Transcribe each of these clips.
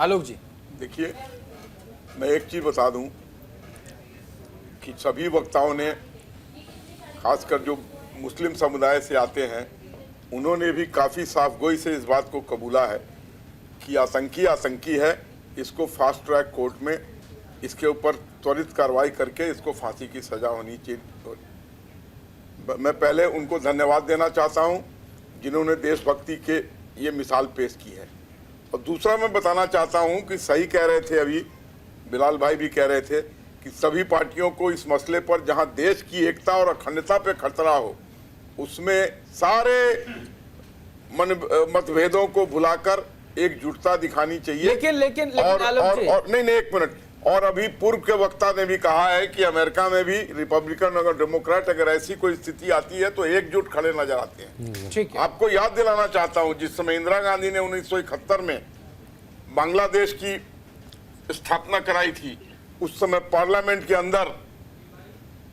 आलोक जी, देखिए, मैं एक चीज बता दूं कि सभी वक्ताओं ने, खासकर जो मुस्लिम समुदाय से आते हैं, उन्होंने भी काफी साफगोई से इस बात को कबूला है कि आतंकी है, इसको फास्ट ट्रैक कोर्ट में इसके ऊपर त्वरित कार्रवाई करके इसको फांसी की सजा होनी चाहिए। मैं पहले उनको धन्यवाद देना चाहता हूं जिन्होंने देशभक्ति के ये मिसाल पेश की है। और दूसरा मैं बताना चाहता हूं कि सही कह रहे थे अभी बिलाल भाई भी कह रहे थे कि सभी पार्टियों को इस मसले पर, जहां देश की एकता और अखंडता पे खतरा हो, उसमें सारे मतभेदों को भुलाकर एकजुटता दिखानी चाहिए। लेकिन नहीं, एक मिनट। और अभी पूर्व के वक्ता ने भी कहा है कि अमेरिका में भी रिपब्लिकन और डेमोक्रेट अगर ऐसी कोई स्थिति आती है तो एकजुट खड़े नजर आते हैं। ठीक है। आपको याद दिलाना चाहता हूं, जिस समय इंदिरा गांधी ने 1971 में बांग्लादेश की स्थापना कराई थी, उस समय पार्लियामेंट के अंदर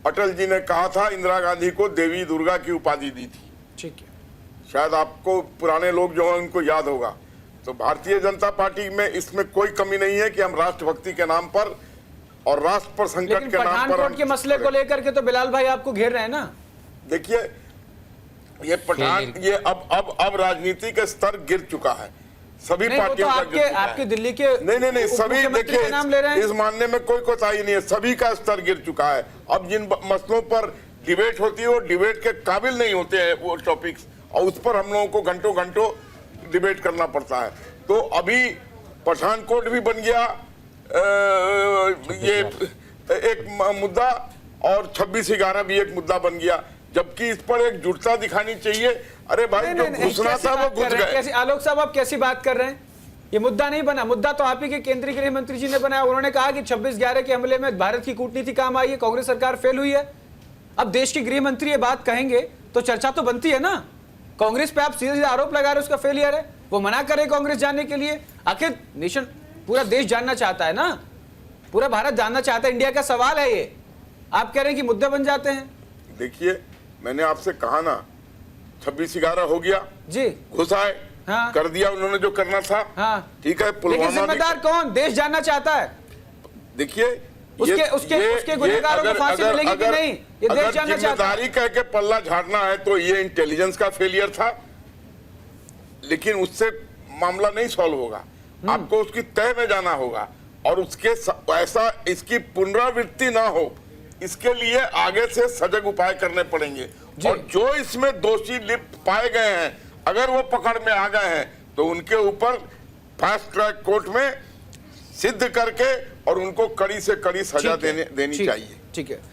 अटल जी ने कहा था, इंदिरा गांधी को देवी दुर्गा की उपाधि दी थी। ठीक है। शायद आपको पुराने लोग जो हैं उनको याद होगा। तो भारतीय जनता पार्टी में इसमें कोई कमी नहीं है कि हम राष्ट्रभक्ति के नाम पर और राष्ट्र पर संकट के नाम पर पठानकोट के मसले को लेकर के तो बिलाल भाई आपको घेर रहे हैं ना। देखिए, ये ये अब राजनीति का स्तर गिर चुका है, सभी पार्टियों का गिर चुका आपके दिल्ली के नहीं सभी, देखिए, नाम ले रहे हैं। इस मानने में कोई कोताही नहीं है, सभी का स्तर गिर चुका है। अब जिन मसलों पर डिबेट होती है वो डिबेट के काबिल नहीं होते हैं वो टॉपिक्स, और उस पर हम लोगों को घंटों घंटों डिबेट करना पड़ता है। तो अभी पठानकोट भी बन गया ये एक मुद्दा, और 26/11 भी एक मुद्दा बन गया, जबकि इस पर एक जुटता दिखानी चाहिए। अरे भाई, जो घुसना था वो घुस गए। आलोक साहब, आप कैसी बात कर रहे हैं? ये मुद्दा नहीं बना, मुद्दा तो आप ही के केंद्रीय गृह मंत्री जी ने बनाया। उन्होंने कहा कि 26/11 के हमले में भारत की कूटनीति काम आई है, कांग्रेस सरकार फेल हुई है। अब देश के गृह मंत्री ये बात कहेंगे तो चर्चा तो बनती है ना। कांग्रेस पे आप सीधे सीधे आरोप लगा रहे, उसका फेलियर है, वो मना करे कांग्रेस जानने के लिए। आखिर नेशन, पूरा देश जानना चाहता है ना, पूरा भारत जानना चाहता है, इंडिया का सवाल है ये। आप कह रहे हैं कि मुद्दे बन जाते हैं। देखिए, मैंने आपसे कहा ना, 26/11 हो गया जी, घुस आए, हाँ, कर दिया उन्होंने जो करना था। हाँ, ठीक है, लेकिन जिम्मेदार कौन? देश जानना चाहता है। देखिए, उसके गुनहगारों को फांसी मिलेगी कि नहीं, ये देश जानना चाहता है। जिम्मेदारी कह के पल्ला झाड़ना है तो ये इंटेलिजेंस का फेलियर था, लेकिन उससे मामला नहीं सॉल्व होगा। आपको उसकी तह में जाना होगा और उसके ऐसा इसकी पुनरावृत्ति ना हो, इसके लिए आगे से सजग उपाय करने पड़ेंगे। और जो इसमें दोषी लिप्त पाए गए हैं, अगर वो पकड़ में आ गए हैं तो उनके ऊपर फास्ट ट्रैक कोर्ट में सिद्ध करके और उनको कड़ी से कड़ी सजा देनी चाहिए। ठीक है।